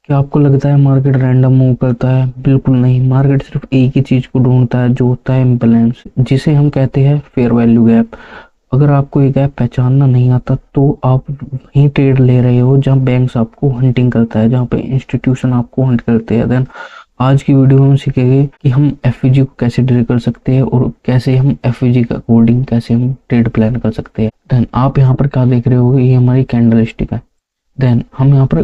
क्या आपको लगता है मार्केट रैंडम मूव करता है? बिल्कुल नहीं। मार्केट सिर्फ एक ही चीज को ढूंढता है, जो होता है इम्बैलेंस, जिसे हम कहते हैं फेयर वैल्यू गैप। अगर आपको ये गैप पहचानना नहीं आता तो आप वहीं ट्रेड ले रहे हो जहां बैंक्स आपको हंटिंग करता है, जहां पे इंस्टीट्यूशन आपको हंट करते हैं। देन आज की वीडियो में हम सीखेंगे कि हम एफवीजी को कैसे डील कर सकते हैं और कैसे हम एफवीजी का अकॉर्डिंग कैसे हम ट्रेड प्लान कर सकते हैं। देन आप यहाँ पर क्या देख रहे हो, ये हमारी कैंडल स्टिक है। देन हम यहाँ पर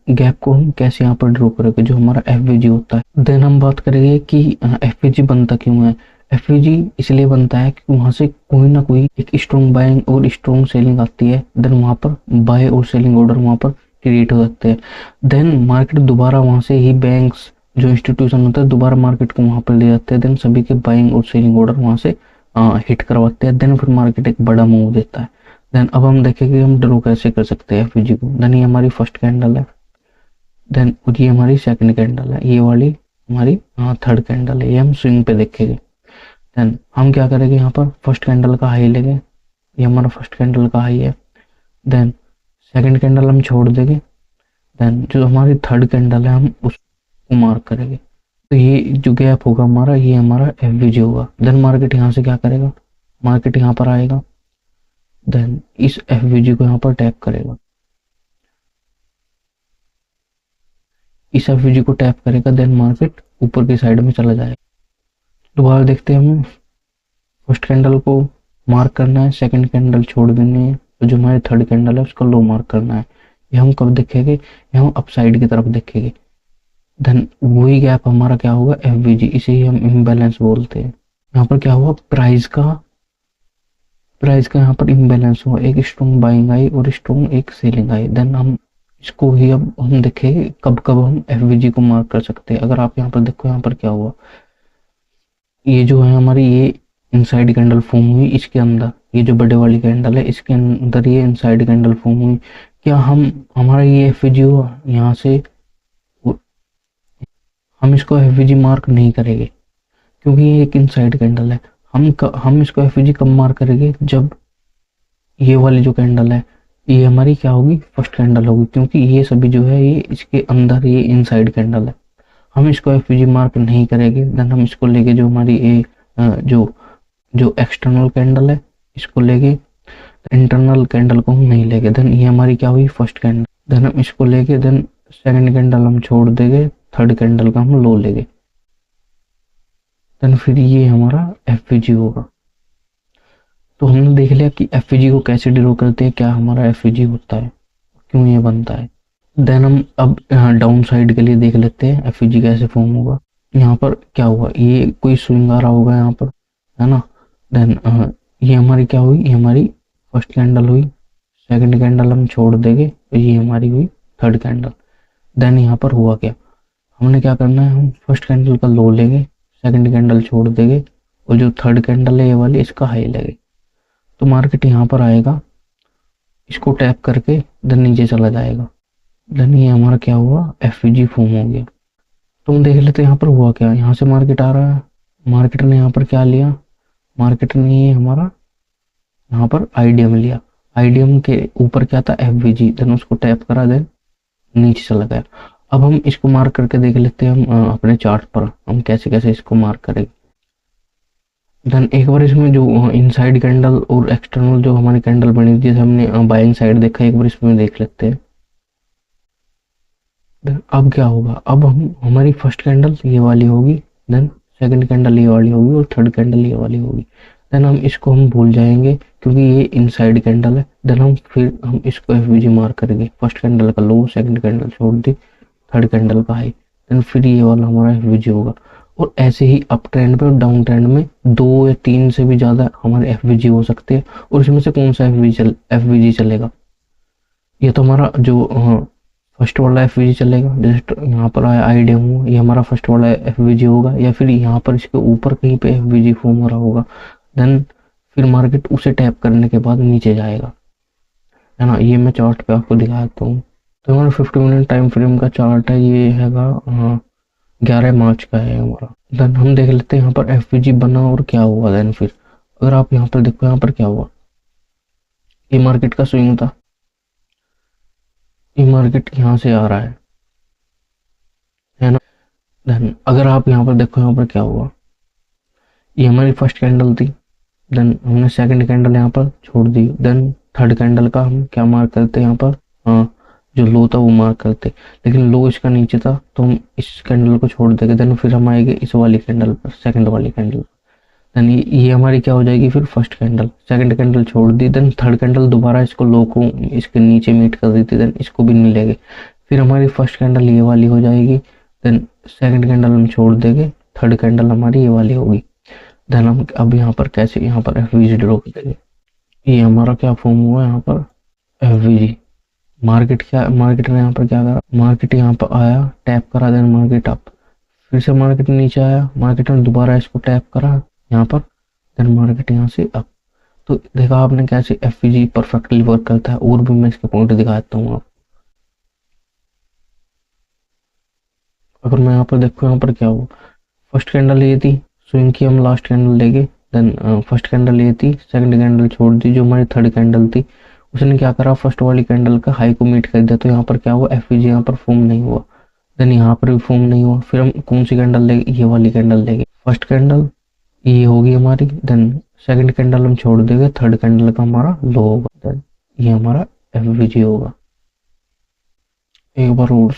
गैप को हम कैसे यहाँ पर ड्रॉ करेंगे, जो हमारा एफवीजी होता है। देन हम बात करेंगे कि एफवीजी बनता क्यों है। एफवीजी इसलिए बनता है कि वहां से कोई ना कोई एक स्ट्रॉन्ग बाइंग और स्ट्रॉन्ग सेलिंग आती है। देन वहां पर बाय और सेलिंग ऑर्डर वहां पर क्रिएट हो जाते हैं। देन मार्केट दोबारा वहां से ही बैंक्स जो इंस्टीट्यूशन होता है दोबारा मार्केट को वहां पर ले जाते हैं। देन सभी के बाइंग और सेलिंग ऑर्डर वहां से हिट करवाते हैं। देन फिर मार्केट एक बड़ा मूव देता है। देन अब हम देखेंगे हम ड्रॉ कैसे कर सकते हैं एफवीजी को। देन ये हमारी फर्स्ट कैंडल है। देन ये हमारी सेकंड कैंडल है। ये वाली हमारी थर्ड कैंडल है। ये हम स्विंग पे देखेंगे। देन हम क्या करेंगे, यहाँ पर फर्स्ट कैंडल का हाई लेंगे। ये हमारा फर्स्ट कैंडल का हाई है। देन सेकंड कैंडल हम छोड़ देंगे। देन जो हमारी थर्ड कैंडल है हम उसको मार्क करेंगे। तो ये जो गैप होगा हमारा, ये हमारा एफवीजी होगा। देन मार्केट यहाँ से क्या करेगा, मार्केट यहाँ पर आएगा। देन इस एफवीजी को यहाँ पर टैप करेगा। इस एफवीजी को टैप करेगा। देन मार्केट ऊपर की साइड में चला जाएगा। दोबारा देखते हैं, हमें फर्स्ट कैंडल को मार्क करना है, सेकंड कैंडल छोड़ देनी है, तो जो हमारी थर्ड कैंडल है उसका लो मार्क करना है। ये हम कब देखेंगे, ये हम अपसाइड की तरफ देखेंगे। देन वही गैप हमारा क्या होगा, एफवीजी। इसे ही हम इम्बैलेंस बोलते हैं। यहाँ पर क्या हुआ, प्राइस का यहाँ पर इम्बैलेंस हुआ। एक स्ट्रॉन्ग बाइंग आई और स्ट्रॉन्ग एक सेलिंग आई। देन हम इसको ही अब हम देखेंगे कब कब हम एफवीजी को मार्क कर सकते हैं। अगर आप यहाँ पर देखो, यहाँ पर क्या हुआ, ये जो है हमारी ये इनसाइड कैंडल फॉर्म हुई। इसके अंदर ये जो बड़े वाली कैंडल है इसके अंदर ये इनसाइड कैंडल फॉर्म हुई। क्या हम हमारा ये एफवीजी हुआ यहाँ से, हम इसको एफवीजी मार्क नहीं करेंगे क्योंकि ये एक इनसाइड कैंडल है। हम इसको एफवीजी कब मार्क करेंगे, जब ये वाली जो कैंडल है ये हमारी क्या होगी, फर्स्ट कैंडल होगी, क्योंकि ये सभी जो है ये इसके अंदर ये इनसाइड कैंडल है। हम इसको एफवीजी मार्क नहीं करेंगे। देन हम इसको लेके जो हमारी ये जो जो एक्सटर्नल कैंडल है इसको लेके, इंटरनल कैंडल को हम नहीं लेंगे। देन ये हमारी क्या हुई, फर्स्ट कैंडल। देन हम इसको लेके, देन सेकंड कैंडल हम छोड़ देंगे, थर्ड कैंडल का हम लो लेंगे। देन फिर ये हमारा एफवीजी होगा। तो हमने देख लिया कि एफवीजी को कैसे ड्रॉ करते हैं, क्या हमारा एफवीजी होता है, क्यों ये बनता है। देन हम अब डाउन साइड के लिए देख लेते हैं एफवीजी कैसे फॉर्म होगा। यहाँ पर क्या हुआ, ये कोई स्विंग आ रहा होगा यहाँ पर, है ना। देन ये हमारी क्या हुई, ये हमारी फर्स्ट कैंडल हुई। सेकंड कैंडल हम छोड़ देंगे, तो ये हमारी हुई थर्ड कैंडल। देन यहाँ पर हुआ क्या, हमने क्या करना है, हम फर्स्ट कैंडल का लो लेंगे, सेकंड कैंडल छोड़ देंगे और जो थर्ड कैंडल है ये वाली इसका हाई लेंगे। तो मार्केट यहाँ पर आएगा, इसको टैप करके देन नीचे चला जाएगा। देन ये हमारा क्या हुआ, एफवीजी फॉर्म हो गया। तो हम देख लेते हैं यहाँ पर हुआ क्या। यहाँ से मार्केट आ रहा है, मार्केट ने यहाँ पर क्या लिया, मार्केट ने ये हमारा यहाँ पर आईडीएम लिया। आईडीएम के ऊपर क्या था, एफवीजी। देन उसको टैप करा, देन नीचे चला गया। अब हम इसको मार्क करके देख लेते हैं हम अपने चार्ट पर हम कैसे कैसे इसको मार्क करेंगे। देन एक बार इसमें जो इनसाइड कैंडल और एक्सटर्नल जो हमारी कैंडल बनी थी, जैसे हमने बाइंग साइड देखा, एक बार इसमें देख लेते हैं। देन अब क्या होगा, अब हम हमारी फर्स्ट कैंडल ये वाली होगी, देन सेकंड कैंडल ये वाली होगी और थर्ड कैंडल ये वाली होगी। देन हम इसको हम भूल जाएंगे क्योंकि ये इनसाइड कैंडल है। देन हम इसको एफवीजी मार्क करेंगे। फर्स्ट कैंडल का लो, सेकंड कैंडल छोड़ दी, थर्ड कैंडल का हाई। देन फिर ये वाला हमारा एफवीजी होगा। और ऐसे ही अप ट्रेंड पे और डाउन ट्रेंड में 2 या 3 से भी ज़्यादा हमारे एफवीजी हो सकते हैं। और इसमें से कौन सा एफवीजी चलेगा, ये तो हमारा जो फर्स्ट वाला एफवीजी चलेगा। जस्ट यहाँ पर आया आईडीएम, ये हमारा फर्स्ट वाला एफवीजी होगा, या फिर यहाँ पर इसके ऊपर कहीं पे एफवीजी फॉर्म हो रहा होगा। देन फिर मार्केट उसे टैप करने के बाद नीचे जाएगा, है ना। ये मैं चार्ट पे आपको दिखाता हूँ। तो हमारा 50 मिनट टाइम फ्रेम का चार्ट है, ये हैगा 11 मार्च का है हमारा। देन हम देख लेते हैं यहाँ पर एफवीजी बना और क्या हुआ। देन फिर अगर आप यहाँ पर देखो, यहाँ पर क्या हुआ, ये मार्केट का स्विंग था। ये मार्केट यहाँ से आ रहा है, है ना। देन अगर आप यहाँ पर देखो, यहाँ पर क्या हुआ, ये हमारी फर्स्ट कैंडल थी, देन हमने सेकंड कैंडल यहाँ पर छोड़ दी, देन थर्ड कैंडल का हम क्या मार्क करते हैं यहाँ पर, हाँ जो लो था वो मार्क करते, लेकिन लो इसका नीचे था तो हम इस कैंडल को छोड़ देंगे, देन फिर हम आएंगे इस वाली कैंडल पर, सेकंड वाली कैंडल, देन ये हमारी क्या हो जाएगी फिर फर्स्ट कैंडल, सेकंड कैंडल छोड़ दी, देन थर्ड कैंडल दोबारा इसको लो को इसके नीचे मीट कर दी थी, देन इसको भी नहीं लेंगे, फिर हमारी फर्स्ट कैंडल ये वाली हो जाएगी, देन सेकंड कैंडल हम छोड़ देंगे, थर्ड कैंडल हमारी ये वाली होगी, देन हम अब यहाँ पर कैसे यहाँ पर एफवीजी ड्रॉ कर देंगे। ये हमारा क्या फॉर्म हुआ यहाँ पर, एफवीजी। मार्केट क्या, मार्केट ने यहाँ पर क्या करा, मार्केट यहाँ पर आया, टैप करा, देन मार्केट अप, फिर से मार्केट नीचे आया, मार्केट ने दोबारा इसको टैप करा यहाँ पर, देन मार्केट यहाँ से अप। तो देखा आपने कैसे एफवीजी परफेक्टली वर्क करता है, और भी मैं इसके पॉइंट दिखाता हूँ आप। अगर मैं यहाँ पर देखो, यहाँ पर क्या हुआ, फर्स्ट कैंडल ये थी, स्विंग की हम लास्ट कैंडल लेंगे, देन फर्स्ट कैंडल ये थी, सेकंड कैंडल छोड़ दी, जो हमारी थर्ड कैंडल थी उसने क्या करा, फर्स्ट वाली कैंडल का हाई को मीट कर दिया, तो यहाँ पर क्या हुआ, एफवीजी यहाँ पर फॉर्म नहीं हुआ, देन यहाँ पर भी फॉर्म नहीं हुआ, फिर हम कौन सी कैंडल लेंगे, ये वाली कैंडल लेंगे, फर्स्ट कैंडल ये होगी हमारी, देन सेकंड कैंडल हम छोड़ देंगे, थर्ड कैंडल का हमारा लो होगा, देन ये हमारा एफवीजी होगा। एक बार और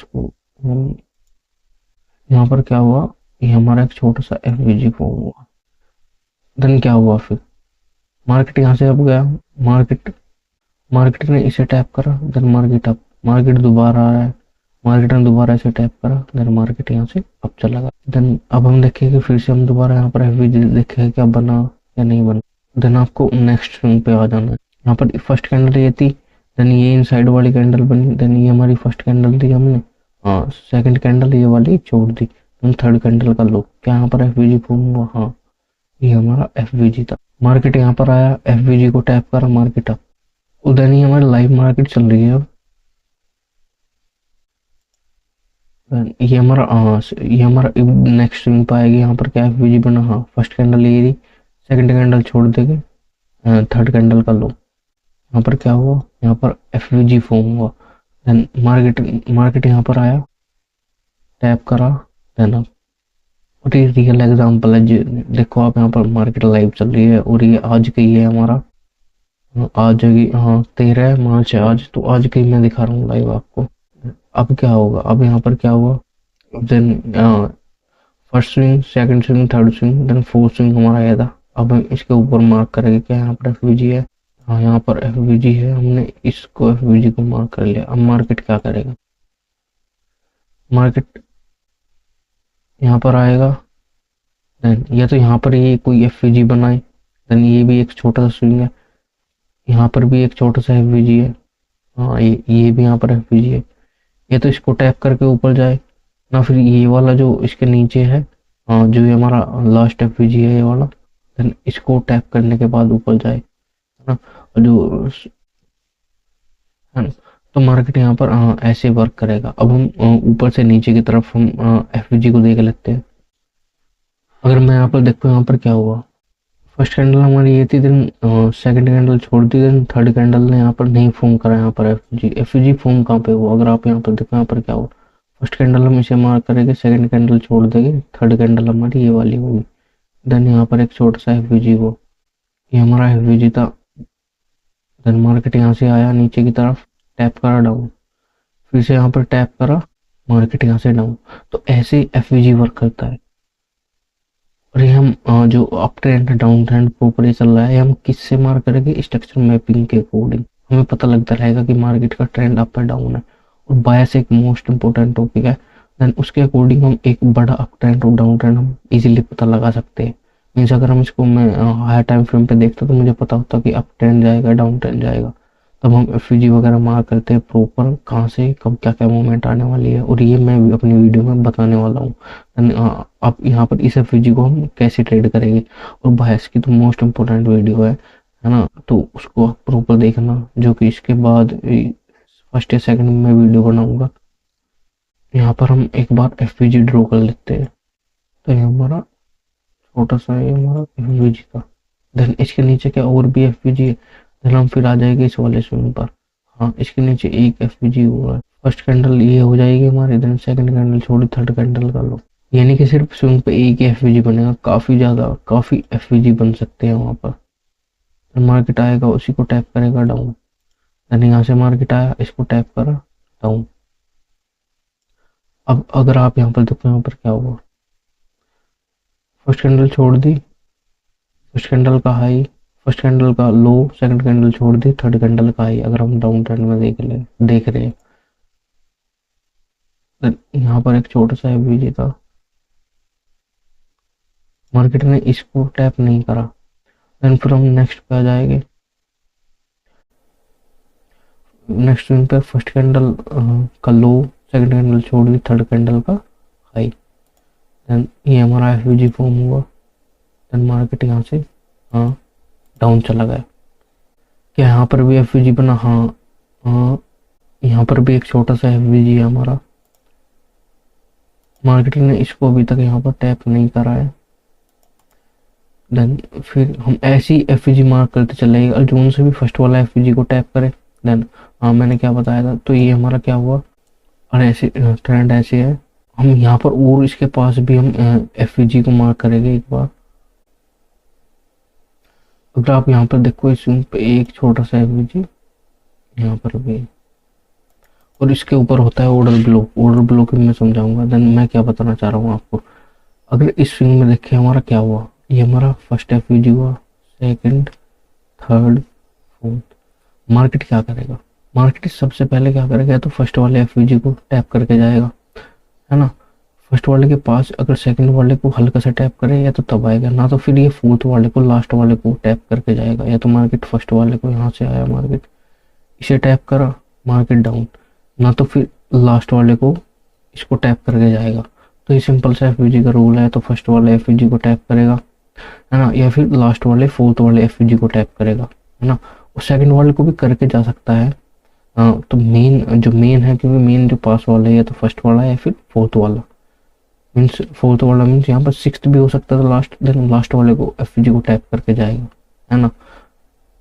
यहाँ पर क्या हुआ, ये हमारा एक छोटा सा एफवीजी फॉर्म हुआ, देन क्या हुआ, फिर मार्केट यहाँ से अब गया, मार्केट मार्केट ने इसे टैप करा, देन मार्केट अप, मार्केट दोबारा आया, मार्केट ने दोबारा इसे टैप करा, देन मार्केट यहाँ से अप चला गया, देन अब हम देखेंगे, फिर से हम दोबारा यहाँ पर एफवीजी देखेंगे क्या बना या नहीं बना, देन आपको नेक्स्ट स्विंग पे आ जाना है। यहाँ पर फर्स्ट कैंडल ये थी, देन ये इनसाइड वाली कैंडल बनी, देन ये हमारी फर्स्ट कैंडल थी, हमने हाँ सेकंड कैंडल ये वाली छोड़ दी, देन थर्ड कैंडल का लो, क्या यहाँ पर एफवीजी फॉर्म हुआ, हाँ ये हमारा एफवीजी था। मार्केट यहाँ पर आया, एफवीजी को टैप करा, मार्केट अप, उधर ही हमारी लाइव मार्केट चल रही है अब, ये हमारा हाँ ये हमारा नेक्स्ट स्विंग पे आएगी, यहाँ पर क्या एफवीजी बना, हाँ फर्स्ट कैंडल ये थी, सेकंड कैंडल छोड़ देंगे, थर्ड कैंडल का लो, यहाँ पर क्या हुआ, यहाँ पर एफवीजी फॉर्म हुआ, देन मार्केट मार्केट यहाँ पर आया, टैप करा, देन अब, और ये रियल एग्जांपल है देखो आप, यहाँ पर मार्केट लाइव चल रही है, और ये आज की है हमारा, आज की हाँ 13 मार्च है आज, तो आज की मैं दिखा रहा हूँ लाइव आपको। अब क्या होगा, अब यहाँ पर क्या हुआ, then first swing, second swing, third swing, then fourth swing हमारा आया था, अब हम इसके ऊपर मार्क करेंगे क्या, यहाँ पर एफवीजी है, हाँ यहाँ पर एफवीजी है, हमने इसको एफवीजी को मार्क कर लिया। अब मार्केट क्या करेगा, मार्केट यहाँ पर आएगा, देन या तो यहाँ पर ये कोई एफवीजी बनाए, देन ये भी एक छोटा सा स्विंग है, यहाँ पर भी एक छोटा सा एफवीजी है, हाँ ये भी यहाँ पर एफवीजी है, ये तो इसको टैप करके ऊपर जाए ना, फिर ये वाला जो इसके नीचे है, हाँ जो ये हमारा लास्ट एफवीजी है ये वाला, देन इसको टैप करने के बाद ऊपर जाए, है ना, और जो है ना, तो मार्केट यहाँ पर हाँ ऐसे वर्क करेगा। अब हम ऊपर से नीचे की तरफ हम एफवीजी को देख लेते हैं। अगर मैं यहाँ पर देखो, यहाँ पर क्या हुआ, फर्स्ट कैंडल हमारी ये थी, देन सेकंड कैंडल छोड़ दी, देन थर्ड कैंडल ने यहाँ पर नहीं फॉर्म करा, यहाँ पर एफवीजी फॉर्म कहाँ पे हुआ, अगर आप यहाँ पर देखो, यहाँ पर क्या हुआ, फर्स्ट कैंडल हम इसे मार्क करेंगे, सेकंड कैंडल छोड़ देंगे, थर्ड कैंडल हमारी ये वाली होगी, देन यहाँ पर एक छोटा सा एफवीजी हो, ये हमारा एफवीजी था, देन मार्केट यहाँ से आया नीचे की तरफ, टैप करा डाउन, फिर से यहाँ पर टैप करा, मार्केट यहाँ से डाउन, तो ऐसे एफवीजी वर्क करता है। और ये हम जो अप ट्रेंड डाउन ट्रेंड ऊपर चल रहा है, हम किससे मार्क करेंगे, स्ट्रक्चर मैपिंग के अकॉर्डिंग हमें पता लगता रहेगा कि मार्केट का ट्रेंड अप है डाउन है, और बायस एक मोस्ट इंपॉर्टेंट टॉपिक है, देन उसके अकॉर्डिंग हम एक बड़ा अप ट्रेंड और डाउन ट्रेंड हम इजीली पता लगा सकते हैं। मीन्स अगर हम इसको मैं हायर टाइम फ्रेम पे देखता तो मुझे पता होता कि अप ट्रेंड जाएगा डाउन ट्रेंड जाएगा, तब हम एफवीजी वगैरह मार्क करते हैं प्रॉपर, कहाँ से कब क्या क्या मूवमेंट आने वाली है, और ये मैं अपनी वीडियो में बताने वाला हूँ। अब यहाँ पर इस एफवीजी को हम कैसे ट्रेड करेंगे, और बायस की तो मोस्ट इम्पोर्टेंट वीडियो है ना, तो उसको आप प्रॉपर देखना, जो कि इसके बाद फर्स्ट या सेकंड में वीडियो बनाऊंगा। यहाँ पर हम एक बार एफवीजी ड्रॉ कर लेते हैं, तो ये हमारा छोटा सा ये हमारा एफवीजी था, देन इसके नीचे क्या और भी एफवीजी है, देन हम फिर आ जाएंगे इस वाले स्विंग पर, हाँ इसके नीचे एक एफवीजी हुआ है, फर्स्ट कैंडल ये हो जाएगी हमारी, देन सेकंड कैंडल छोड़ी, थर्ड कैंडल का लो, यानी कि सिर्फ स्विंग पे एक ही एफवीजी बनेगा, काफी एफवीजी बन सकते हैं वहां पर। मार्केट आएगा, उसी को टैप करेगा डाउन, देन यहाँ से मार्केट आया, इसको टैप करा डाउन। अब अगर आप यहाँ पर देखो, यहाँ पर क्या हुआ, फर्स्ट कैंडल छोड़ दी, फर्स्ट कैंडल का हाई, फर्स्ट कैंडल का लो, सेकंड कैंडल छोड़ दी, थर्ड कैंडल का हाई। अगर हम डाउन ट्रेंड में देख रहे हैं, यहाँ पर एक छोटा सा एफवीजी था, मार्केट ने इसको टैप नहीं करा, देन फिर हम नेक्स्ट पे आ जाएंगे। नेक्स्ट स्विंग पे फर्स्ट कैंडल का लो, सेकंड कैंडल छोड़ दी, थर्ड कैंडल का हाई, देन ये हमारा एफवीजी फॉर्म हुआ, देन मार्केट यहाँ से हाँ डाउन चला गया। क्या यहाँ पर भी एफवीजी बना? हाँ, यहाँ पर भी एक छोटा सा एफवीजी है हमारा, मार्केट ने इसको अभी तक यहाँ पर टैप नहीं करा है। देन फिर हम ऐसी एफवीजी मार्क करते चले, और जोन से भी फर्स्ट वाला एफवीजी को टैप करें। देन हाँ, मैंने क्या बताया था, तो ये हमारा क्या हुआ, और ऐसे ट्रेंड ऐसे है। हम यहाँ पर और इसके पास भी हम एफवीजी को मार्क करेंगे एक बार। अगर आप यहाँ पर देखो, इस पे एक छोटा सा एफवीजी यहाँ पर भी, और इसके ऊपर होता है ऑर्डर ब्लॉक मैं समझाऊंगा। देन मैं क्या बताना चाह रहा हूँ आपको, अगर इस स्विंग में देखें हमारा क्या हुआ, ये हमारा फर्स्ट एफवीजी हुआ, सेकंड, थर्ड, फोर्थ। मार्केट क्या करेगा, मार्केट सबसे पहले क्या करेगा, तो फर्स्ट वाले एफवीजी को टैप करके जाएगा, है ना। फर्स्ट वाले के पास अगर सेकंड वाले को हल्का सा टैप करे, या तो तब आएगा, ना तो फिर ये फोर्थ वाले को, लास्ट वाले को टैप करके जाएगा। या तो मार्केट फर्स्ट वाले को, यहाँ से आया मार्केट, इसे टैप करा, मार्केट डाउन, ना तो फिर लास्ट वाले को इसको टैप करके जाएगा। तो ये सिंपल सा एफवीजी का रूल है, तो फर्स्ट वाले एफवीजी को टैप करेगा, है ना, या फिर लास्ट वाले फोर्थ वाले एफवीजी को टैप करेगा, है ना। और सेकंड वाले को भी करके जा सकता है। तो मेन है, क्योंकि मेन जो पास वाला है, या तो फर्स्ट वाला है या फिर फोर्थ वाला, मीन्स फोर्थ वाला मीन्स यहाँ पर सिक्स्थ भी हो सकता था लास्ट, देन लास्ट वाले को एफवीजी को टैप करके जाएगा, है ना।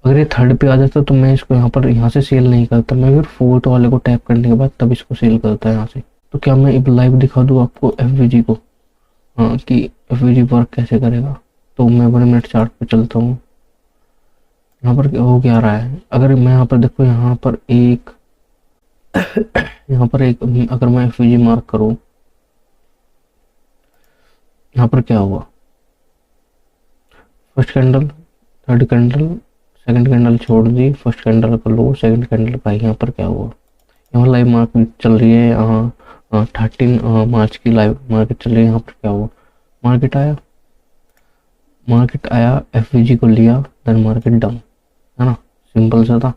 अगर ये थर्ड पे आ जाता तो मैं इसको यहाँ से सेल नहीं करता, मैं फिर फोर्थ वाले को टैप करने के बाद तब इसको सेल करता है यहाँ से। तो क्या मैं लाइव दिखा दूँ आपको एफवीजी को, हाँ, कि एफवीजी वर्क कैसे करेगा। तो मैं 1 मिनट चार्ट पे चलता हूँ, यहाँ पर हो क्या रहा है। अगर मैं यहाँ पर देखो, यहाँ पर एक अगर मैं एफवीजी मार्क करूँ, यहाँ पर क्या हुआ, first candle, third candle, second candle छोड़ दी, फर्स्ट कैंडल का लो, सेकंड कैंडल का। यहाँ पर क्या हुआ, यहाँ लाइव मार्केट चल रही है, 13 मार्च की लाइव मार्केट चल रही है। यहाँ पर क्या हुआ, मार्केट आया, एफवीजी को लिया, देन मार्केट डाउन, है ना, सिंपल सा था।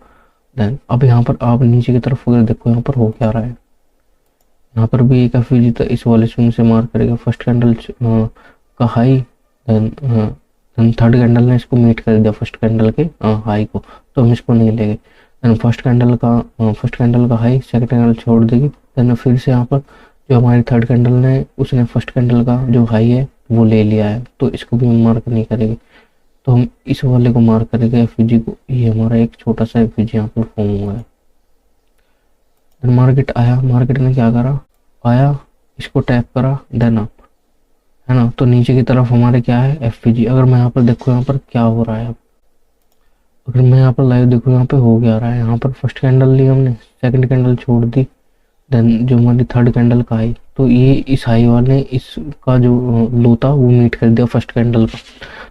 देन अब यहाँ पर आप नीचे की तरफ अगर देखो, यहाँ पर हो क्या रहा है, यहाँ पर भी एक एफवीजी था, इस वाले स्विंग से मार्क करेगा, फर्स्ट कैंडल का हाई, देन थर्ड कैंडल ने इसको मीट कर दिया फर्स्ट कैंडल के हाई को, तो हम इसको नहीं लेंगे। देन फर्स्ट कैंडल का हाई, सेकंड कैंडल छोड़ देगी, देन फिर से यहाँ पर जो हमारी थर्ड कैंडल ने, उसने फर्स्ट कैंडल का जो हाई है वो ले लिया है, तो इसको भी हम मार्क नहीं करेंगे। तो हम इस वाले को मार्क करेंगे एफवीजी को। ये हमारा एक छोटा सा एफवीजी यहाँ पर फॉर्म हुआ है। देन मार्केट आया, मार्केट ने क्या करा, आया, इसको टैप करा, देन अप, है ना। तो नीचे की तरफ हमारे क्या है, एफवीजी। अगर मैं यहाँ पर देखूँ, यहाँ पर क्या हो रहा है, अगर मैं यहाँ पर लाइव देखूँ, यहाँ पे हो गया रहा है, यहाँ पर फर्स्ट कैंडल ली हमने, सेकंड कैंडल छोड़ दी, देन जो हमारी थर्ड कैंडल का हाई, तो ये इस हाई वाले इसका जो लो था वो मीट कर दिया फर्स्ट कैंडल का,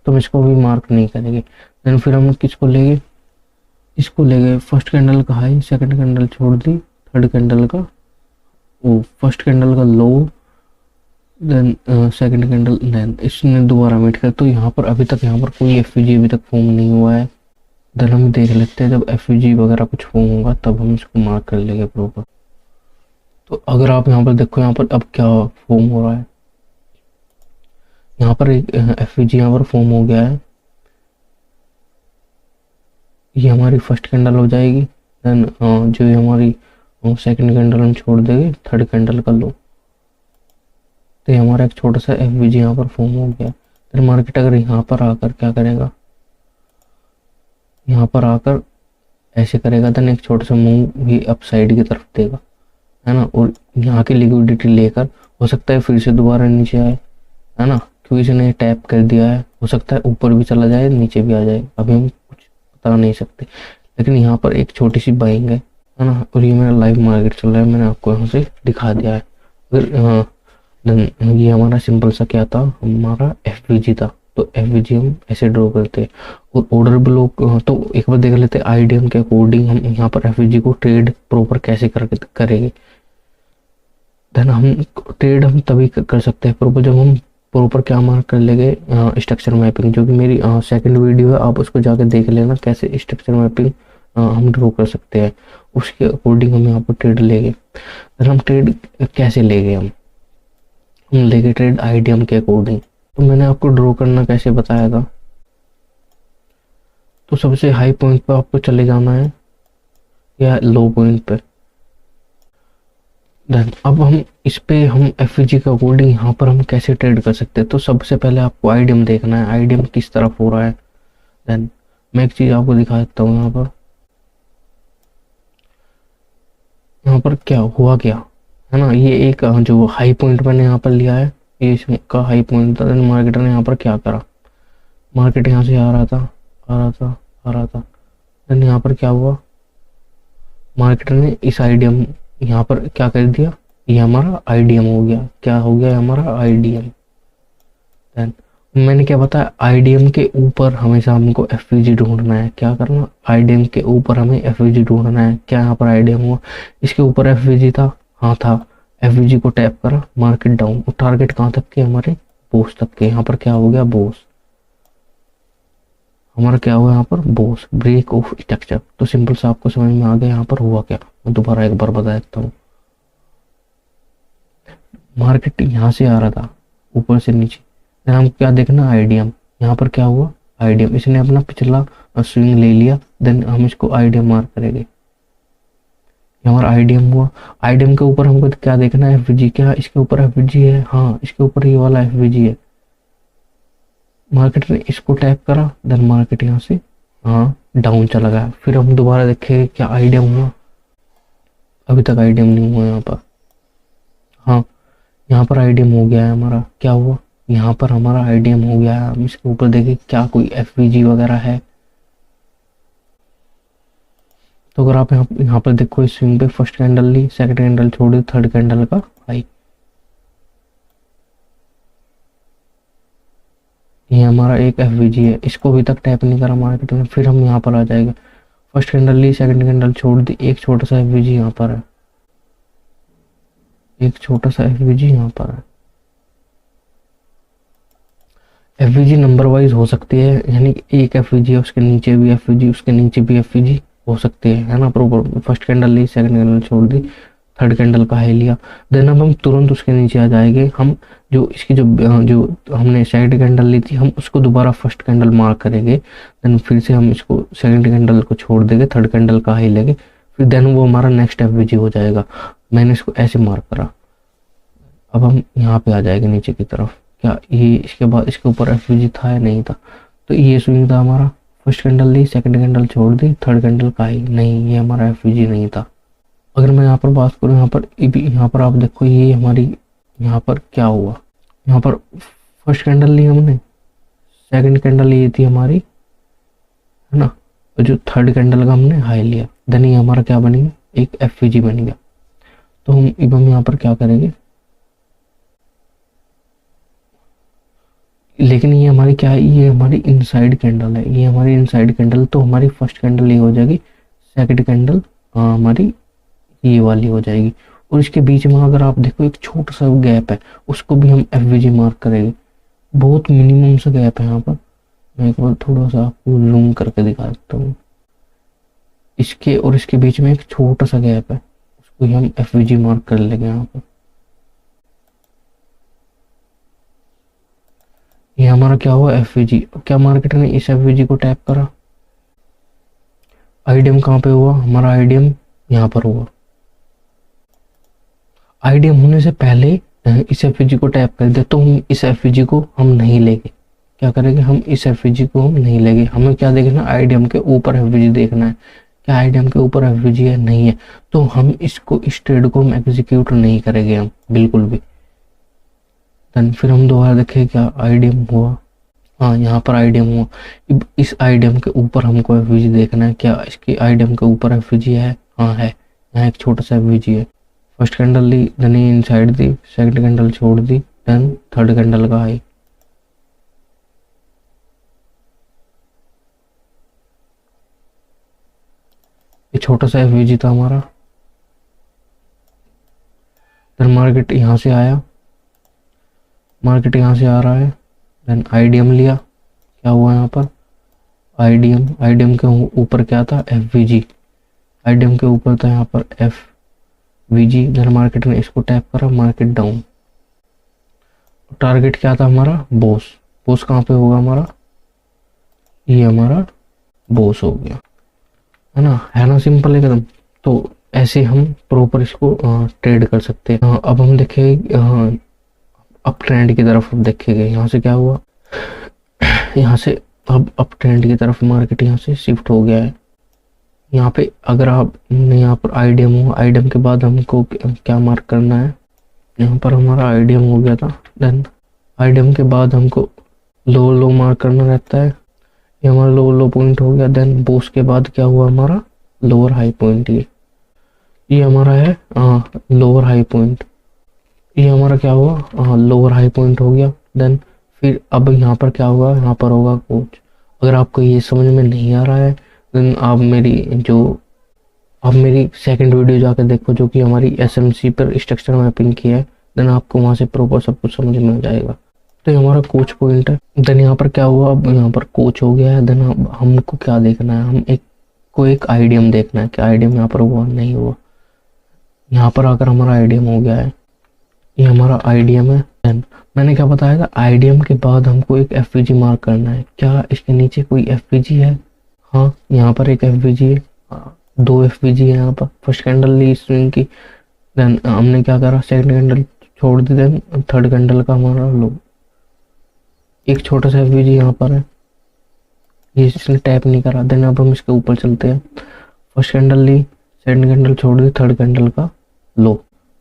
तो हम इसको भी मार्क नहीं करेंगे। देन फिर हम किसको लेंगे, इसको ले गए, फर्स्ट कैंडल का हाई, सेकंड कैंडल छोड़ दी, थर्ड कैंडल का वो, फर्स्ट कैंडल का लो, देन सेकंड कैंडल, देन इसने दोबारा मीट कर। तो यहाँ पर अभी तक यहाँ पर कोई एफवीजी अभी तक फॉर्म नहीं हुआ है। देन हम देख लेते हैं, जब एफवीजी वगैरह कुछ फॉर्म होगा तब हम इसको मार्क कर लेंगे प्रॉपर। तो अगर आप यहाँ पर देखो, यहाँ पर अब क्या फॉर्म हो रहा है, यहाँ पर एक एफवीजी यहाँ पर फॉर्म हो गया है, ये हमारी फर्स्ट कैंडल हो जाएगी। देन जो हमारी सेकंड कैंडल हम छोड़ देंगे, थर्ड कैंडल का लो, तो ये हमारा एक छोटा सा एफवीजी यहाँ पर फॉर्म हो गया। फिर मार्केट अगर यहाँ पर आकर क्या करेगा, यहाँ पर आकर ऐसे करेगा, देन एक छोटा सा मूव भी अप साइड की तरफ देगा, है ना, और यहाँ की लिक्विडिटी लेकर हो सकता है फिर से दोबारा नीचे आए, है ना, क्योंकि इसने टैप कर दिया है, हो सकता है ऊपर भी चला जाए नीचे भी आ जाए, अभी हम कुछ बता नहीं सकते। लेकिन यहाँ पर एक छोटी सी बाइंग है ना, और ये मेरा लाइव मार्केट चल रहा है, मैंने आपको यहाँ से दिखा दिया है। अगर ये हमारा सिंपल सा क्या था, हमारा एफवीजी था, तो एफवीजी हम ऐसे ड्रॉ करते हैं। और ऑर्डर ब्लॉक तो एक बार देख लेते हैं आईडीएम के अकॉर्डिंग हम यहाँ पर एफवीजी को ट्रेड प्रॉपर कैसे करेंगे। देन हम ट्रेड हम तभी कर सकते हैं प्रॉपर जब हम प्रॉपर क्या मार्क कर लेंगे, स्ट्रक्चर मैपिंग, जो कि मेरी सेकंड वीडियो है, आप उसको जाके देख लेना कैसे स्ट्रक्चर मैपिंग हम ड्रॉ कर सकते हैं। उसके अकॉर्डिंग हम यहाँ पर ट्रेड लेंगे। देन हम ट्रेड कैसे लेंगे, हम लेंगे ट्रेड आईडीएम के अकॉर्डिंग। तो मैंने आपको ड्रॉ करना कैसे बताया था, तो सबसे हाई पॉइंट पे आपको चले जाना है या लो पॉइंट पे। देन अब हम इस पे हम एफवीजी के अकॉर्डिंग यहाँ पर हम कैसे ट्रेड कर सकते हैं। तो सबसे पहले आपको आईडीएम देखना है, आईडीएम किस तरफ हो रहा है। देन मैं एक चीज आपको दिखा देता हूँ, यहाँ पर क्या हुआ क्या है ना, ये एक जो हाई पॉइंट मैंने यहाँ पर लिया है, ये इसका हाई पॉइंट था। देन मार्केटर ने यहाँ पर क्या करा, मार्केट यहाँ से आ रहा था, आ रहा था, आ रहा था। देन यहाँ पर क्या हुआ, मार्केटर ने इस आईडीएम यहाँ पर क्या कर दिया, ये हमारा आईडीएम हो गया। क्या हो गया, हमारा आईडीएम। देन मैंने क्या बताया, आईडीएम के ऊपर हमेशा हमको एफवीजी ढूंढना है। क्या करना, आईडीएम के ऊपर हमें एफवीजी ढूंढना है। क्या यहाँ पर आईडीएम हुआ, इसके ऊपर एफवीजी था, हाँ था। एफवीजी को टैप करा, मार्केट डाउन, और टारगेट कहाँ तक के, हमारे बोस तक के। यहाँ पर क्या हो गया, बोस, हमारा क्या हुआ यहाँ पर, बोस, ब्रेक ऑफ स्ट्रक्चर। तो सिंपल सा आपको समझ में आ गया यहाँ पर हुआ क्या। मैं दोबारा एक बार बता देता हूँ, मार्केट यहाँ से आ रहा था ऊपर से नीचे। देन हम क्या देखना, आईडीएम, यहाँ पर क्या हुआ, आईडीएम, इसने अपना पिछला स्विंग ले लिया। देन हम इसको आईडीएम मार्क करेंगे, हमारा आईडीएम हुआ। आईडीएम के ऊपर हमको क्या देखना है, एफवीजी। क्या इसके ऊपर एफवीजी है, हाँ इसके ऊपर ये वाला एफवीजी है। मार्केट ने इसको टैप करा, देन मार्केट यहाँ से हाँ डाउन चला गया। फिर हम दोबारा देखेंगे क्या आईडीएम हुआ, अभी तक आईडीएम नहीं हुआ यहाँ पर। हाँ यहाँ पर आईडीएम हो गया है हमारा। क्या हुआ, यहाँ पर हमारा आईडीएम हो गया है। हम इसके ऊपर देखें क्या कोई एफवीजी वगैरह है। तो अगर आप यहाँ पर देखो, इस स्विंग पे फर्स्ट कैंडल ली, सेकंड कैंडल छोड़ी, थर्ड कैंडल का हाई, ये हमारा एक एफवीजी है। इसको अभी तक टैप नहीं करा मार्केट में, फिर हम यहाँ पर आ जाएगा। फर्स्ट कैंडल ली, सेकंड कैंडल छोड़ दी, एक छोटा सा एफवीजी यहाँ पर है, एक छोटा सा एफवीजी यहाँ पर है। एफवीजी नंबर वाइज हो सकती है, यानी एक एफवीजी है, उसके नीचे भी एफवीजी, उसके नीचे भी एफवीजी हो सकते हैं, है ना। प्रॉपर फर्स्ट कैंडल ली, सेकंड कैंडल छोड़ दी, थर्ड कैंडल का हाई लिया। देन अब हम तुरंत उसके नीचे आ जाएंगे। हम जो इसकी जो हमने सेकंड कैंडल ली थी, हम उसको दोबारा फर्स्ट कैंडल मार्क करेंगे। देन फिर से हम इसको सेकंड कैंडल को छोड़ देंगे, थर्ड कैंडल का हाई लेंगे, फिर देन वो हमारा नेक्स्ट एफवीजी हो जाएगा। मैंने इसको ऐसे मार्क करा। अब हम यहाँ पे आ जाएंगे नीचे की तरफ। क्या ये इसके बाद इसके ऊपर एफवीजी था या नहीं था, तो ये स्विंग था हमारा। फर्स्ट कैंडल ली, सेकंड कैंडल छोड़ दी, थर्ड कैंडल का हाई, नहीं ये हमारा एफवीजी नहीं था। अगर मैं यहाँ पर बात करूँ, यहाँ पर आप देखो, ये हमारी यहाँ पर क्या हुआ, यहाँ पर फर्स्ट कैंडल ली हमने, सेकंड कैंडल ये थी हमारी, है ना, और जो थर्ड कैंडल का हमने हाई लिया। देन ये हमारा क्या बन गया, एक एफवीजी बन गया। तो हम यहाँ पर क्या करेंगे, लेकिन ये हमारी क्या है, ये हमारी इनसाइड कैंडल है, ये हमारी इनसाइड कैंडल। तो हमारी फर्स्ट कैंडल ये हो जाएगी, सेकंड कैंडल हमारी ये वाली हो जाएगी, और इसके बीच में अगर आप देखो एक छोटा सा गैप है, उसको भी हम एफवीजी मार्क करेंगे। बहुत मिनिमम सा गैप है यहाँ पर। मैं एक बार थोड़ा सा आपको जूम करके दिखा देता हूँ। इसके और इसके बीच में एक छोटा सा गैप है, उसको ही हम एफवीजी मार्क कर लेंगे यहाँ पर। ये हमारा क्या हुआ, एफवीजी। क्या मार्केट ने इस एफवीजी को टैप करा, आईडीएम कहाँ पे हुआ, हमारा आईडीएम यहाँ पर हुआ। आईडीएम होने से पहले इस एफवीजी को टैप कर दे, तो हम इस एफवीजी को हम नहीं लेंगे। क्या करेंगे, हम इस एफवीजी को हम नहीं लेंगे। हमें क्या देखना, आईडीएम के ऊपर एफवीजी देखना है। क्या आईडीएम के ऊपर एफवीजी है? नहीं है। तो हम इसको, इस ट्रेड को हम एग्जीक्यूट नहीं करेंगे हम बिल्कुल भी। देन फिर हम दोबारा देखें क्या आईडीएम हुआ। हाँ, यहाँ पर आईडीएम हुआ। अब इस आईडीएम के ऊपर हमको एफवीजी देखना है, क्या इसके आईडीएम के ऊपर एफवीजी है? हाँ है, यहाँ एक छोटा सा एफवीजी है। फर्स्ट कैंडल ली, देन इनसाइड दी, सेकंड कैंडल छोड़ दी, देन थर्ड कैंडल का हाई। ये छोटा सा एफवीजी था हमारा। देन मार्केट यहाँ से आया, मार्केट यहाँ से आ रहा है, देन आईडीएम लिया। क्या हुआ यहाँ पर? आईडीएम, आईडीएम के ऊपर क्या था? एफवीजी। आईडीएम के ऊपर था यहाँ पर एफवीजी। देन मार्केट ने इसको टैप करा, मार्केट डाउन। टारगेट क्या था हमारा? बोस। बोस कहाँ पे होगा हमारा? ये हमारा बोस हो गया, है ना सिंपल एकदम। तो ऐसे हम प्रॉपर इसको ट्रेड कर सकते हैं। अब हम देखें अप ट्रेंड की तरफ, हम देखेंगे यहाँ से क्या हुआ। यहाँ से अब अप ट्रेंड की तरफ मार्केट यहाँ से शिफ्ट हो गया है। यहाँ पे अगर आप यहाँ पर आईडीएम हो, आईडीएम के बाद हमको क्या मार्क करना है? यहाँ पर हमारा आईडीएम हो गया था। देन आईडीएम के बाद हमको लो लो मार्क करना रहता है। ये हमारा लो लो पॉइंट हो गया। देन बोस के बाद क्या हुआ हमारा? Lower high point. ये हमारा है लोअर हाई पॉइंट। ये हमारा क्या हुआ? लोअर हाई पॉइंट हो गया। देन फिर अब यहाँ पर क्या होगा? यहाँ पर होगा कोच। अगर आपको ये समझ में नहीं आ रहा है, देन आप मेरी सेकंड वीडियो जाकर देखो, जो कि हमारी एसएमसी पर स्ट्रक्चर मैपिंग की है। देन आपको वहाँ से प्रॉपर सब कुछ समझ में आ जाएगा। तो ये हमारा कोच पॉइंट है। देन यहाँ पर क्या हुआ? अब यहाँ पर कोच हो गया है। देन हमको क्या देखना है? हम एक आईडीएम देखना है कि आईडीएम यहाँ पर हुआ नहीं हुआ। यहाँ पर आकर हमारा आईडीएम हो गया है। ये हमारा आईडीएम है। देन मैंने क्या बताया था? आईडीएम के बाद हमको एक एफवीजी मार्क करना है। क्या इसके नीचे कोई एफवीजी है? हाँ, यहाँ पर एक एफवीजी है। 2 एफवीजी है यहाँ पर। फर्स्ट कैंडल ली स्विंग की। देन हमने क्या करा? सेकंड कैंडल छोड़ दी। देन थर्ड कैंडल का हमारा लो। एक छोटा सा एफवीजी यहाँ पर है, ये इसने टैप नहीं करा। देन अब हम इसके ऊपर चलते हैं। फर्स्ट कैंडल ली, सेकंड कैंडल छोड़ दी, थर्ड कैंडल का लो।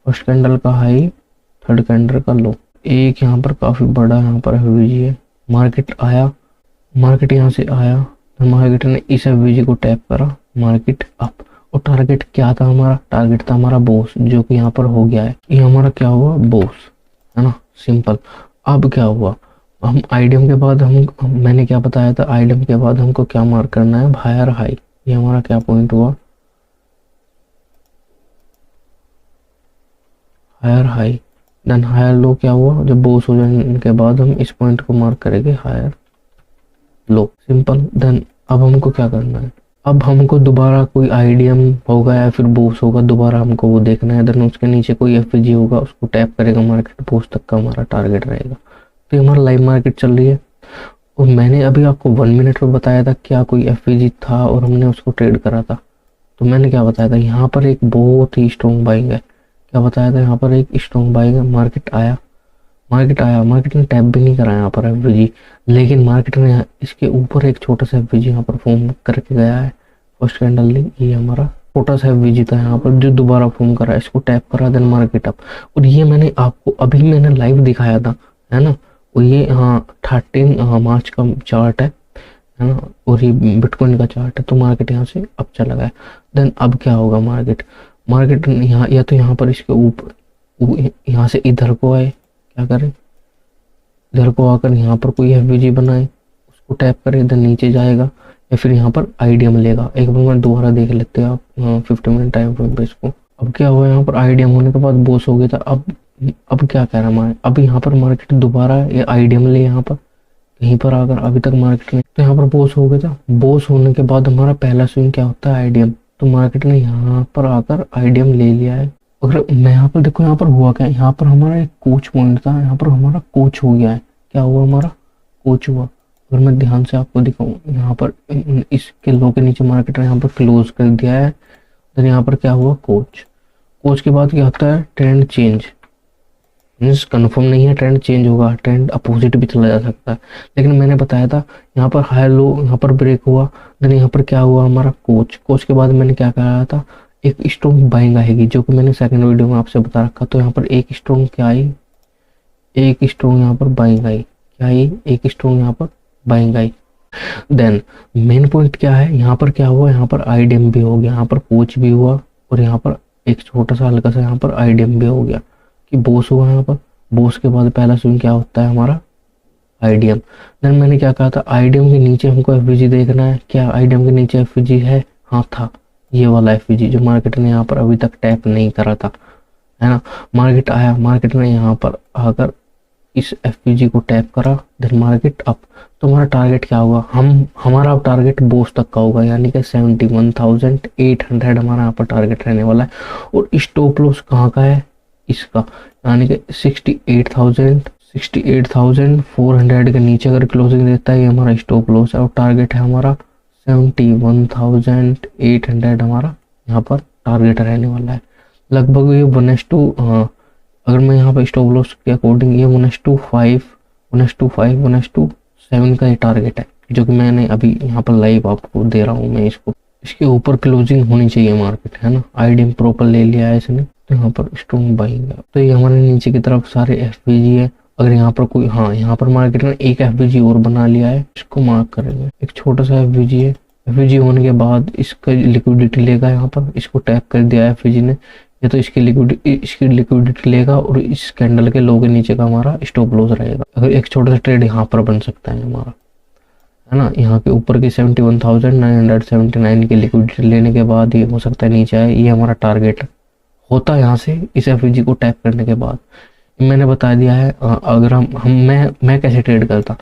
फर्स्ट कैंडल का हाई, थर्ड कैंडल का लो। एक यहाँ पर काफी बड़ा यहाँ पर एफवीजी है। मार्केट आया, मार्केट यहाँ से आया, तो मार्केट ने इस एफवीजी को टैप करा, मार्केट अप। और टारगेट क्या था हमारा? टारगेट था हमारा बोस, जो कि यहाँ पर हो गया है। ये हमारा क्या हुआ? बोस, है ना, सिंपल। अब क्या हुआ? हम आईडीएम के बाद मैंने क्या बताया था? आईडीएम के बाद हमको क्या मार्क करना है? Higher high. ये हमारा क्या पॉइंट हुआ? Higher high. Then higher low क्या हुआ? जब बोस हो जाने के बाद हम इस पॉइंट को मार्क करेंगे, हायर लो, सिंपल। देन अब हमको क्या करना है? अब हमको दोबारा कोई आईडीएम होगा या फिर बोस होगा, दोबारा हमको वो देखना है। देन उसके नीचे कोई एफवीजी होगा, उसको टैप करेगा, मार्केट बोस तक का हमारा टारगेट रहेगा। तो हमारा लाइव मार्केट चल रही है। और मैंने अभी आपको 1 मिनट में बताया था क्या कोई एफवीजी था और हमने उसको ट्रेड करा था। तो मैंने क्या बताया था? यहाँ पर एक बहुत ही स्ट्रॉन्ग बाइंग है। क्या बताया था? यहाँ पर एक स्ट्रॉन्ग बाइंग है। मार्केट आया, मार्केट ने टैप भी नहीं करा यहाँ पर एफवीजी, लेकिन मार्केट ने इसके ऊपर एक छोटा सा एफवीजी यहाँ पर फॉर्म करके गया है। फर्स्ट कैंडल ली, ये हमारा छोटा सा एफवीजी था यहाँ पर, जो दोबारा फॉर्म करा, इसको टैप करा, देन मार्केट अप। और ये मैंने लाइव दिखाया था, है ना। और ये 13 मार्च का चार्ट है ना, और ये बिटकॉइन का चार्ट है। तो मार्केट यहाँ से अप चला गया। देन अब क्या होगा? मार्केट यहाँ, या तो यहाँ पर इसके ऊपर, यहाँ से इधर को आए, क्या करें? इधर को आकर यहाँ पर कोई एफवीजी बनाए, उसको टैप करे, इधर नीचे जाएगा, या फिर यहाँ पर आईडीएम लेगा। एक बार मैं दोबारा देख लेते हैं आप 50 मिनट टाइम फ्रेम पे इसको। अब क्या हुआ? यहाँ पर आईडीएम होने के बाद बोस हो गया था। अब क्या कह रहा है? अब यहाँ पर मार्केट दोबारा ये आईडीएम ले, यहाँ पर कहीं पर आकर अभी तक मार्केट में, तो यहाँ पर बोस हो गया था। बोस होने के बाद हमारा पहला स्विंग क्या होता है? आईडीएम। तो मार्केट ने यहाँ पर आकर आईडीएम ले लिया है। अगर मैं यहाँ पर देखो, यहाँ पर हुआ क्या? यहाँ पर हमारा एक कोच पॉइंट था, यहाँ पर हमारा कोच हो गया है। क्या हुआ? हमारा कोच हुआ। अगर मैं ध्यान से आपको दिखाऊं, यहाँ पर इसके लो के नीचे मार्केट ने यहाँ पर क्लोज कर दिया है। तो यहाँ पर क्या हुआ? कोच के बाद क्या होता है? Trend change. मीन्स कन्फर्म नहीं है, ट्रेंड चेंज होगा, ट्रेंड अपोजिट भी चला जा सकता है। लेकिन मैंने बताया था यहाँ पर हाई लो, यहाँ पर ब्रेक हुआ, देन यहाँ पर क्या हुआ हमारा कोच के बाद मैंने क्या कराया था, एक स्ट्रॉन्ग बाइंग आएगी, जो कि मैंने सेकंड वीडियो में आपसे बता रखा। तो यहाँ पर एक स्ट्रॉन्ग क्या आई, एक स्ट्रॉन्ग यहाँ पर बाइंग आई, क्या आई, एक स्ट्रॉन्ग यहाँ पर buying I. Then main point क्या है, यहाँ पर क्या हुआ, यहाँ पर आईडीएम भी हो गया, यहाँ पर कोच भी हुआ, और यहाँ पर एक छोटा सा हल्का सा यहाँ पर आईडीएम भी हो गया कि बोस हुआ। यहाँ पर बोस के बाद पहला स्विंग क्या होता है हमारा, आईडीएम। देन मैंने क्या कहा था, आईडीएम के नीचे हमको एफवीजी देखना है। क्या आईडीएम के नीचे एफवीजी है, हाँ था, ये वाला एफवीजी जो मार्केट ने यहाँ पर अभी तक टैप नहीं करा था, है ना। मार्केट आया, मार्केट ने यहाँ पर आकर इस एफपीजी को टैप करा, देन मार्केट अप। तो हमारा टारगेट क्या होगा, हमारा अब टारगेट बोस तक का होगा, यानी कि 71,800 हमारा यहाँ पर टारगेट रहने वाला है। और स्टॉप लॉस कहाँ का है इसका, यानी कि 68,400 के नीचे अगर क्लोजिंग देता है ये हमारा स्टॉप लॉस है। और टारगेट है हमारा 71,800 हमारा यहाँ पर टारगेट रहने वाला है। लगभग ये 1:2, अगर मैं यहाँ पर स्टॉप लॉस के अकॉर्डिंग ये 1:5, 1:7 का ये टारगेट है, जो कि मैंने अभी यहाँ पर लाइव आपको दे रहा हूँ मैं इसको। इसके ऊपर क्लोजिंग होनी चाहिए मार्केट, है ना। आईडीएम प्रॉपर ले लिया है इसने, तो यहाँ पर स्ट्रॉन्ग बाइंग है। तो ये हमारे नीचे की तरफ सारे एफपीजी है। अगर यहाँ पर कोई, हाँ यहाँ पर मार्केट ने एक एफपीजी और बना लिया है, इसको मार्क करेंगे। एक छोटा सा एफपीजी है, एफपीजी होने के बाद इसका लिक्विडिटी लेगा, यहाँ पर इसको टैप कर दिया एफपीजी ने, या तो इसकी लिक्विडिटी लेगा और इस कैंडल के लो के नीचे का हमारा स्टॉप लॉस रहेगा। अगर एक छोटा सा ट्रेड यहाँ पर बन सकता है हमारा, है ना। यहाँ के ऊपर की 71,979 की लिक्विडिटी लेने के बाद ये हो सकता है नीचे आए, ये हमारा टारगेट होता है यहाँ से इस एफवीजी को टैप करने के बाद। मैंने बता दिया है। अगर मैं कैसे ट्रेड करता,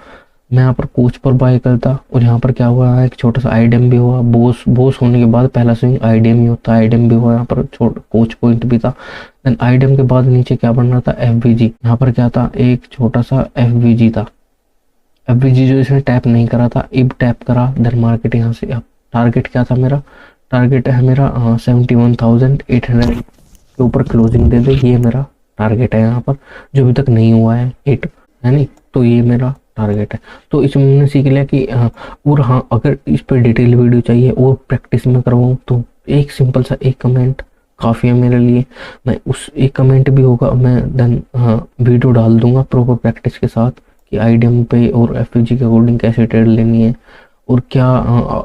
मैं यहाँ पर कोच पर बाय करता, और यहाँ पर क्या हुआ, एक छोटा सा आईडीएम भी हुआ। बोस होने के बाद पहला स्विंग आईडीएम ही होता है, आईडीएम भी हुआ, यहाँ पर कोच पॉइंट भी था। देन आईडीएम के बाद नीचे क्या बन रहा था, एफवीजी। यहाँ पर क्या था, एक छोटा सा एफवीजी था, एफवीजी जो इसने टैप नहीं करा था, अब टैप करा। देन मार्केट यहाँ से, टारगेट क्या था मेरा, टारगेट है मेरा 71,800 के ऊपर क्लोजिंग दे दे, ये मेरा टारगेट है यहाँ पर, जो अभी तक नहीं हुआ है 8, है नहीं। तो ये मेरा टारगेट है। तो इसमें मैंने सीख लिया कि और हाँ, अगर इस पर डिटेल वीडियो चाहिए और प्रैक्टिस में करवाऊँ तो एक सिंपल सा एक कमेंट काफ़ी है मेरे लिए। मैं उस एक कमेंट भी होगा, मैं देन वीडियो डाल दूंगा प्रॉपर प्रैक्टिस के साथ कि आईडीएम पे और एफपीजी के अकॉर्डिंग कैसे ट्रेड लेनी है। और क्या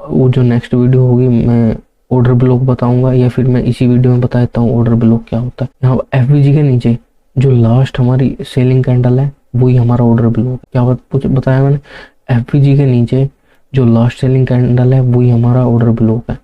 वो जो नेक्स्ट वीडियो होगी मैं ऑर्डर ब्लॉक बताऊंगा, या फिर मैं इसी वीडियो में बता देता हूँ ऑर्डर ब्लॉक क्या होता है। यहाँ एफपीजी के नीचे जो लास्ट हमारी सेलिंग कैंडल है वही हमारा ऑर्डर ब्लॉक। क्या कुछ बताया मैंने, एफपीजी के नीचे जो लास्ट सेलिंग कैंडल है वही हमारा ऑर्डर ब्लॉक है।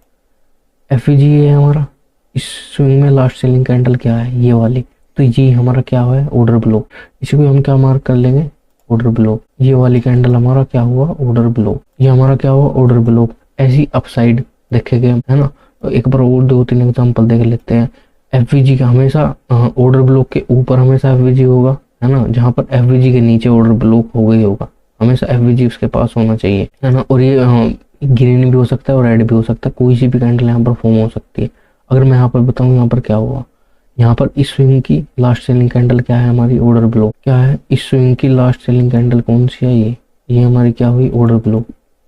एफपीजी ये हमारा, इस स्विंग में लास्ट सेलिंग कैंडल क्या है, ये वाली, तो ये हमारा क्या हुआ है, ऑर्डर ब्लॉक। इसी को हम क्या मार्क कर लेंगे, ऑर्डर ब्लॉक। ये वाली कैंडल हमारा क्या हुआ, ऑर्डर ब्लॉक। ये हमारा क्या हुआ, ऑर्डर ब्लॉक। ऐसी अपसाइड देखेंगे, है ना। एक बार और 2-3 एग्जांपल देख लेते हैं। एफवीजी का हमेशा ऑर्डर ब्लॉक के ऊपर हमेशा एफवीजी होगा, है ना। जहाँ पर एफवीजी के नीचे ऑर्डर ब्लॉक हो गई होगा, हमेशा एफवीजी उसके पास होना चाहिए, है ना। और ये ग्रीन भी हो सकता है और रेड भी हो सकता है, कोई सी भी कैंडल यहाँ पर फॉर्म हो सकती है। अगर मैं यहाँ पर बताऊँ यहाँ पर क्या हुआ, यहाँ पर इस स्विंग की लास्ट सेलिंग कैंडल क्या है हमारी, ऑर्डर ब्लॉक। क्या है इस स्विंग की लास्ट सेलिंग कैंडल कौन सी है, ये हमारी क्या हुई, ऑर्डर ब्लॉक।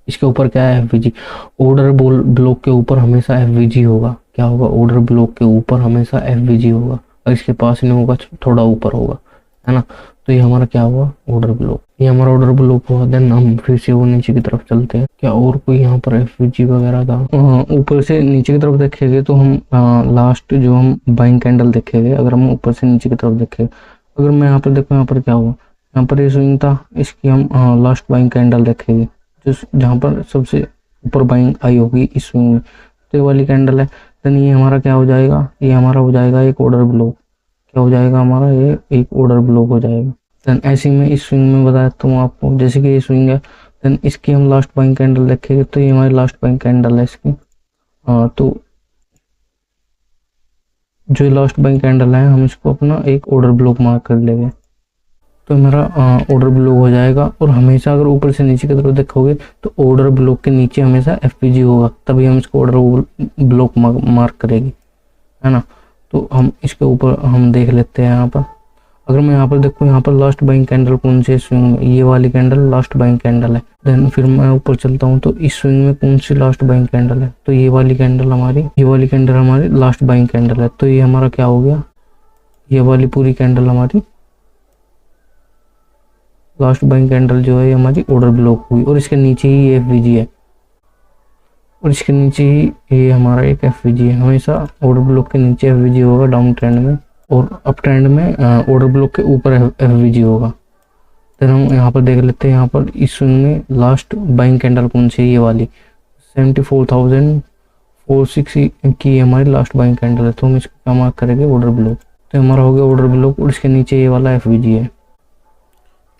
इसके ऊपर क्या है, एफवीजी। ऑर्डर ब्लॉक के ऊपर हमेशा एफवीजी होगा। क्या होगा, ऑर्डर ब्लॉक के ऊपर हमेशा एफवीजी होगा, और इसके पास नहीं होगा, थोड़ा ऊपर होगा, है ना। तो ये हमारा क्या हुआ, ऑर्डर ब्लॉक। ये हमारा ऑर्डर ब्लॉक हुआ। देन हम फिर से वो नीचे की तरफ चलते हैं। क्या और कोई यहाँ पर एफवीजी वगैरह था, ऊपर से नीचे की तरफ देखेंगे तो हम लास्ट जो हम बाइंग कैंडल देखेंगे, अगर हम ऊपर से नीचे की तरफ देखें, अगर मैं यहाँ पर देखूँ यहाँ पर क्या हुआ, यहाँ पर ये स्विंग था, इसकी हम लास्ट बाइंग कैंडल देखेंगे, जहाँ पर सबसे ऊपर बाइंग आई होगी इस स्विंग में, तो ये वाली कैंडल है। देन ये हमारा क्या हो जाएगा, ये हमारा हो जाएगा एक ऑर्डर ब्लॉक। क्या हो जाएगा हमारा, ये एक ऑर्डर ब्लॉक हो जाएगा। देन ऐसे में इस स्विंग में बता देता हूँ आपको, जैसे कि ये स्विंग है, देन इसकी हम लास्ट बाइंग कैंडल देखेंगे, तो ये हमारी लास्ट बाइंग कैंडल है इसकी। तो जो लास्ट बाइंग कैंडल है हम इसको अपना एक ऑर्डर ब्लॉक मार्क कर लेंगे, तो मेरा ऑर्डर ब्लॉक हो जाएगा। और हमेशा अगर ऊपर से नीचे की तरफ देखोगे तो ऑर्डर ब्लॉक के नीचे हमेशा एफपीजी होगा, तभी हम इसको ऑर्डर ब्लॉक मार्क करेगी, है ना। तो हम इसके ऊपर हम देख लेते हैं यहाँ पर। अगर मैं यहाँ पर देखूँ, यहाँ पर लास्ट बाइंग कैंडल कौन सी स्विंग में, ये वाली कैंडल लास्ट बाइंग कैंडल है। देन फिर मैं ऊपर चलता हूँ तो इस स्विंग में कौन सी लास्ट बाइंग कैंडल है, तो ये वाली कैंडल हमारी, ये वाली कैंडल हमारी लास्ट बाइंग कैंडल है। तो ये हमारा क्या हो गया, ये वाली पूरी कैंडल हमारी लास्ट बाइंग कैंडल जो है हमारी ऑर्डर ब्लॉक हुई, और इसके नीचे ही एफवीजी है, और इसके नीचे ही ये हमारा एक एफवीजी है। हमेशा ऑर्डर ब्लॉक के नीचे एफवीजी होगा डाउन ट्रेंड में, और अप ट्रेंड में ऑर्डर ब्लॉक के ऊपर एफवीजी होगा। फिर हम यहाँ पर देख लेते हैं, यहाँ पर इस स्विंग में लास्ट बाइंग कैंडल कौन सी है, ये वाली 74,046 की हमारी लास्ट बाइंग कैंडल है। तो हम इसको क्या मार्क करेंगे, ऑर्डर ब्लॉक। तो हमारा हो गया ऑर्डर ब्लॉक, और इसके नीचे ये वाला एफवीजी है,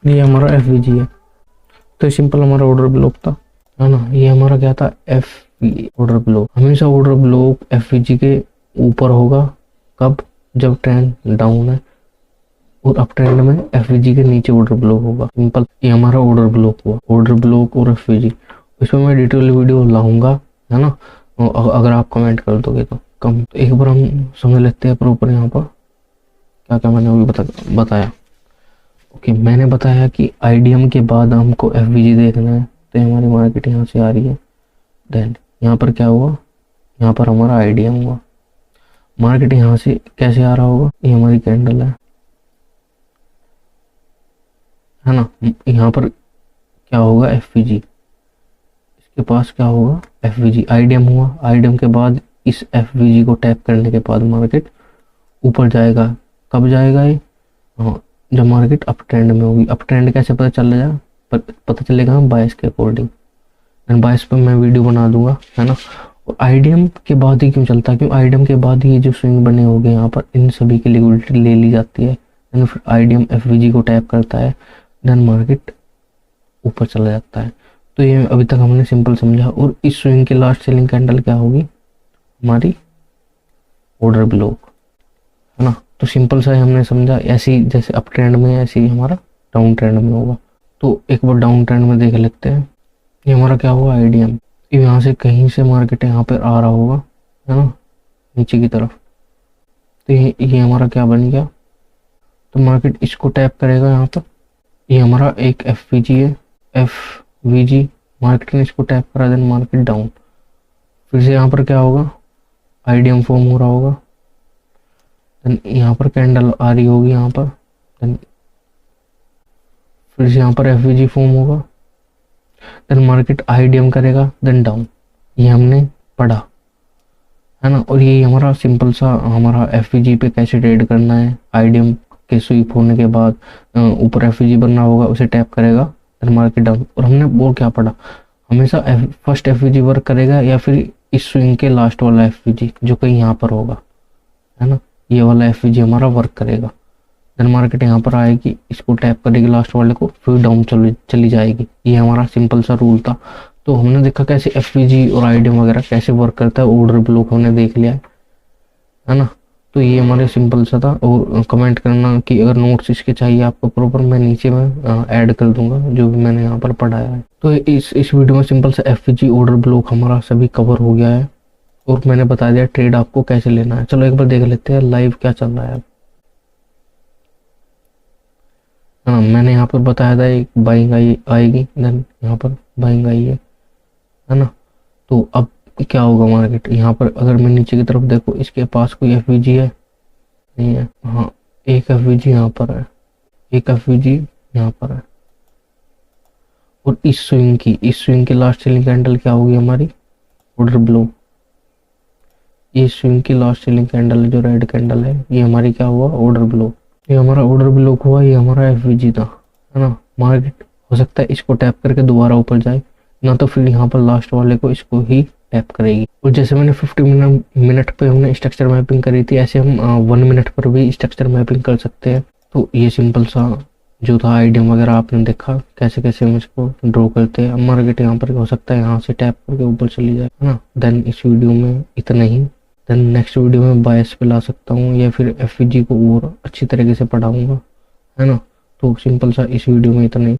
ये हमारा एफवीजी है। तो सिंपल हमारा ऑर्डर ब्लॉक था, है ना। ये हमारा क्या था, एफ ऑर्डर ब्लॉक। हमेशा ऑर्डर ब्लॉक एफवीजी के ऊपर होगा, कब, जब ट्रेंड डाउन है, और अप ट्रेंड में एफवीजी के नीचे ऑर्डर ब्लॉक होगा। सिंपल, ये हमारा ऑर्डर ब्लॉक हुआ, ऑर्डर ब्लॉक और एफवीजी। इसमें मैं डिटेल वीडियो लाऊंगा, है ना, अगर आप कमेंट कर दोगे तो। कम तो एक बार हम समझ लेते हैं प्रॉपर यहाँ पर क्या क्या मैंने अभी बताया। ओके, मैंने बताया कि आईडीएम के बाद हमको एफवीजी देखना है, तो हमारी मार्केट यहाँ से आ रही है। देन यहाँ पर क्या हुआ, यहाँ पर हमारा आईडीएम हुआ। मार्केट यहाँ से कैसे आ रहा होगा, ये हमारी कैंडल है ना। यहाँ पर क्या होगा, एफवीजी, इसके पास क्या होगा, एफवीजी। आईडीएम हुआ, आईडीएम के बाद इस एफवीजी को टैप करने के बाद मार्केट ऊपर जाएगा। कब जाएगा ये, हाँ, जब मार्केट अप ट्रेंड में होगी। अप ट्रेंड कैसे पता चलेगा, पता चलेगा हम बायस के अकॉर्डिंग, एंड बायस पर मैं वीडियो बना दूंगा, है ना। और आईडीएम के बाद ही क्यों चलता है, क्यों आईडीएम के बाद ही जो स्विंग बने हो गए यहाँ पर, इन सभी की लिक्विडिटी ले ली जाती है, एंड फिर आईडीएम एफवीजी को टैप करता है, देन मार्केट ऊपर चला जाता है। तो ये अभी तक हमने सिंपल समझा। और इस स्विंग की लास्ट सेलिंग कैंडल क्या होगी, हमारी ऑर्डर ब्लॉक, है ना। तो सिंपल सा हमने समझा, ऐसी जैसे अप ट्रेंड में ऐसे ही हमारा डाउन ट्रेंड में होगा। तो एक बार डाउन ट्रेंड में देख लेते हैं, ये हमारा क्या हुआ, आईडीएम। यहाँ से कहीं से मार्केट यहाँ पर आ रहा होगा, है ना, नीचे की तरफ। तो ये हमारा क्या बन गया, तो मार्केट इसको टैप करेगा यहाँ पर। ये हमारा एक एफवीजी है, एफवीजी, मार्केट ने इसको टैप करा, देन मार्केट डाउन। फिर से यहाँ पर क्या होगा, आईडीएम फॉर्म हो रहा होगा, देन यहाँ पर कैंडल आ रही होगी यहाँ पर, देन फिर से यहाँ पर एफवीजी फॉर्म होगा, देन मार्केट आईडीएम करेगा, देन डाउन। ये हमने पढ़ा, है ना। और ये हमारा सिंपल सा हमारा एफवीजी पे कैसे ट्रेड करना है, आईडीएम के स्वीप होने के बाद ऊपर एफवीजी बनना होगा, उसे टैप करेगा, देन मार्केट डाउन। और हमने वो क्या पढ़ा, हमेशा फर्स्ट एफवीजी वर्क करेगा, या फिर इस स्विंग के लास्ट वाला एफवीजी जो कहीं यहाँ पर होगा, है ना, ये वाला एफवीजी हमारा वर्क करेगा। देन मार्केट यहाँ पर आएगी, इसको टैप करेगी लास्ट वाले को, फिर डाउन चली जाएगी। ये हमारा सिंपल सा रूल था। तो हमने देखा कैसे एफवीजी और आईडीएम वगैरह कैसे वर्क करता है, ऑर्डर ब्लॉक हमने देख लिया है ना। तो ये हमारे सिंपल सा था। और कमेंट करना कि अगर नोट्स इसके चाहिए आपको प्रॉपर, मैं नीचे में ऐड कर दूंगा जो भी मैंने यहाँ पर पढ़ाया है। तो इस वीडियो में सिंपल सा एफवीजी ऑर्डर ब्लॉक हमारा सभी कवर हो गया है, और मैंने बता दिया ट्रेड आपको कैसे लेना है। चलो एक बार देख लेते हैं लाइव क्या चल रहा है। हाँ, मैंने यहाँ पर बताया था एक बाइंग आएगी, देन यहाँ पर बाइंग आई है ना। तो अब क्या होगा, मार्केट यहाँ पर अगर मैं नीचे की तरफ देखो, इसके पास कोई एफवीजी है, नहीं है, हाँ एक एफवीजी यहाँ पर है, एक एफवीजी यहाँ पर है। और इस स्विंग की लास्ट सेलिंग कैंडल क्या होगी हमारी, ऑर्डर ब्लॉक। ये स्विंग की लास्ट सेलिंग कैंडल जो रेड कैंडल है, ये हमारी क्या हुआ, ऑर्डर ब्लॉक। ये हमारा ऑर्डर ब्लॉक हुआ, ये हमारा एफवीजी था, है ना। मार्केट हो सकता है इसको टैप करके दोबारा ऊपर जाए, ना तो फिर यहाँ पर लास्ट वाले को इसको ही टैप करेगी। और जैसे मैंने 50 मिनट पे हमने स्ट्रक्चर मैपिंग करी थी, ऐसे हम 1 मिनट पर भी स्ट्रक्चर मैपिंग कर सकते हैं। तो ये सिंपल सा जो था आईडीएम वगैरह आपने देखा कैसे कैसे हम इसको ड्रॉ करते हैं। मार्केट यहाँ पर हो सकता है यहाँ से टैप करके ऊपर चली जाए, है ना। देन इस वीडियो में इतना ही, देन नेक्स्ट वीडियो में बायस पे ला सकता हूँ, या फिर एफवीजी को और अच्छी तरीके से पढ़ाऊंगा, है ना। तो सिंपल सा इस वीडियो में इतना ही।